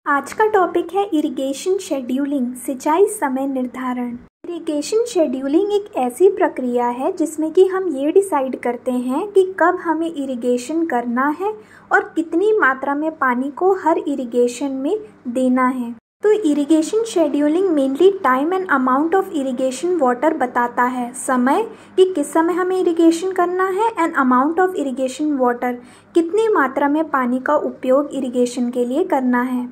आज का टॉपिक है इरिगेशन शेड्यूलिंग, सिंचाई समय निर्धारण। इरिगेशन शेड्यूलिंग एक ऐसी प्रक्रिया है जिसमें कि हम ये डिसाइड करते हैं कि कब हमें इरिगेशन करना है और कितनी मात्रा में पानी को हर इरिगेशन में देना है। तो irrigation scheduling mainly time and amount of irrigation water बताता है, समय कि किस समय हमें इरिगेशन करना है and amount of irrigation water, कितनी मात्रा में पानी का उपयोग इरिगेशन के लिए करना है।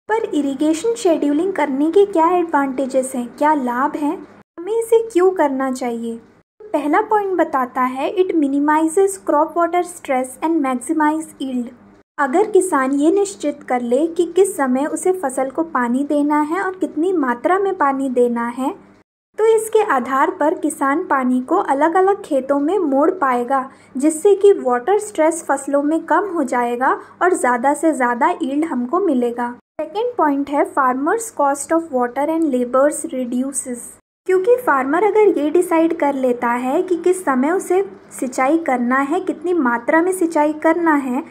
पर इरिगेशन शेड्यूलिंग करने के क्या एडवांटेजेस हैं, क्या लाभ हैं, हमें इसे क्यों करना चाहिए। पहला पॉइंट बताता है it minimises crop water stress and maximise yield. अगर किसान ये निश्चित कर ले कि किस समय उसे फसल को पानी देना है और कितनी मात्रा में पानी देना है, तो इसके आधार पर किसान पानी को अलग अलग खेतों में मोड़ पाएगा, जिससे कि वाटर स्ट्रेस फसलों में कम हो जाएगा और ज़्यादा से ज़्यादा यील्ड हमको मिलेगा। सेकेंड पॉइंट है farmers cost of water and labours reduces. क्योंकि फार्मर अगर ये डिसाइड कर लेता है कि किस समय उसे सिंचाई करना है, कितनी मात्रा में सिंचाई करना है,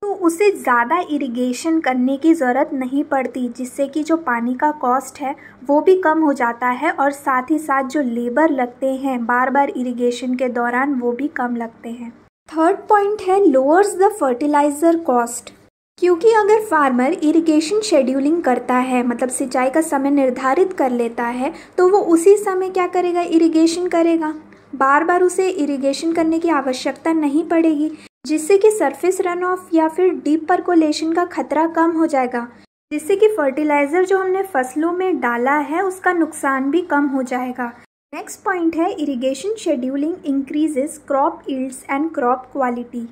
तो उसे ज़्यादा इरिगेशन करने की ज़रूरत नहीं पड़ती, जिससे कि जो पानी का कॉस्ट है वो भी कम हो जाता है और साथ ही साथ जो लेबर लगते हैं बार बार इरिगेशन के दौरान वो भी कम लगते हैं। थर्ड पॉइंट है लोअर्स द फर्टिलाइज़र कॉस्ट। क्योंकि अगर फार्मर इरिगेशन शेड्यूलिंग करता है, मतलब सिंचाई का समय निर्धारित कर लेता है, तो वो उसी समय क्या करेगा, इरिगेशन करेगा। बार बार उसे इरिगेशन करने की आवश्यकता नहीं पड़ेगी, जिससे कि सरफेस रन ऑफ या फिर डीप परकोलेशन का खतरा कम हो जाएगा, जिससे कि फर्टिलाइज़र जो हमने फसलों में डाला है उसका नुकसान भी कम हो जाएगा। नेक्स्ट पॉइंट है irrigation scheduling increases crop yields and crop quality.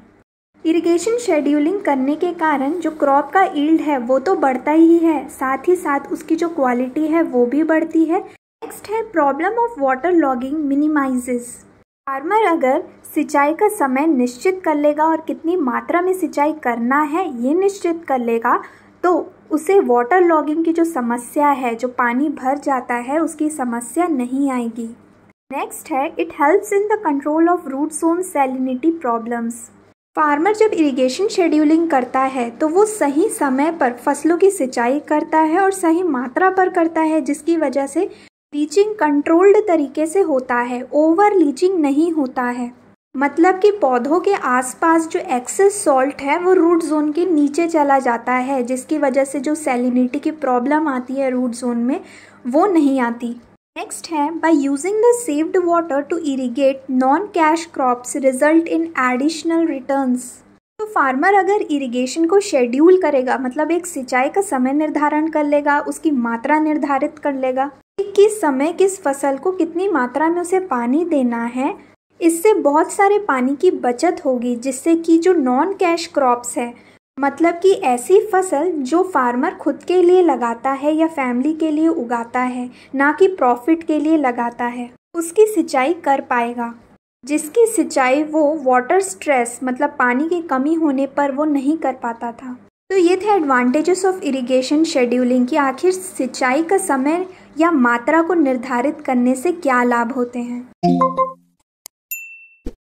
Irrigation scheduling करने के कारण जो क्रॉप का यील्ड है वो तो बढ़ता ही है, साथ ही साथ उसकी जो क्वालिटी है वो भी बढ़ती है। नेक्स्ट है problem of water logging minimises. Farmer अगर सिंचाई का समय निश्चित कर लेगा और कितनी मात्रा में सिंचाई करना है ये निश्चित कर लेगा, तो उसे वाटर लॉगिंग की जो समस्या है, जो पानी भर जाता है, उसकी समस्या नहीं आएगी। नेक्स्ट है it helps in the control of root zone salinity problems. Farmer जब इरिगेशन शेड्यूलिंग करता है तो वो सही समय पर फसलों की सिंचाई करता है और सही मात्रा पर करता है, जिसकी वजह से लीचिंग कंट्रोल्ड तरीके से होता है, ओवर लीचिंग नहीं होता है। मतलब कि पौधों के आसपास जो एक्सेस सॉल्ट है वो रूट जोन के नीचे चला जाता है, जिसकी वजह से जो सैलिनिटी की प्रॉब्लम आती है रूट जोन में वो नहीं आती। नेक्स्ट है by using the saved water to irrigate non cash crops result in additional returns. तो फार्मर अगर इरिगेशन को शेड्यूल करेगा, मतलब एक सिंचाई का समय निर्धारण कर लेगा, उसकी मात्रा निर्धारित कर लेगा कि किस समय किस फसल को कितनी मात्रा में उसे पानी देना है, इससे बहुत सारे पानी की बचत होगी, जिससे कि जो नॉन कैश क्रॉप्स है, मतलब कि ऐसी फसल जो फार्मर खुद के लिए लगाता है या फैमिली के लिए उगाता है, ना कि प्रॉफिट के लिए लगाता है, उसकी सिंचाई कर पाएगा, जिसकी सिंचाई वो वाटर स्ट्रेस मतलब पानी की कमी होने पर वो नहीं कर पाता था। तो ये थे एडवांटेजेस ऑफ इरिगेशन शेड्यूलिंग कि आखिर सिंचाई का समय या मात्रा को निर्धारित करने से क्या लाभ होते हैं।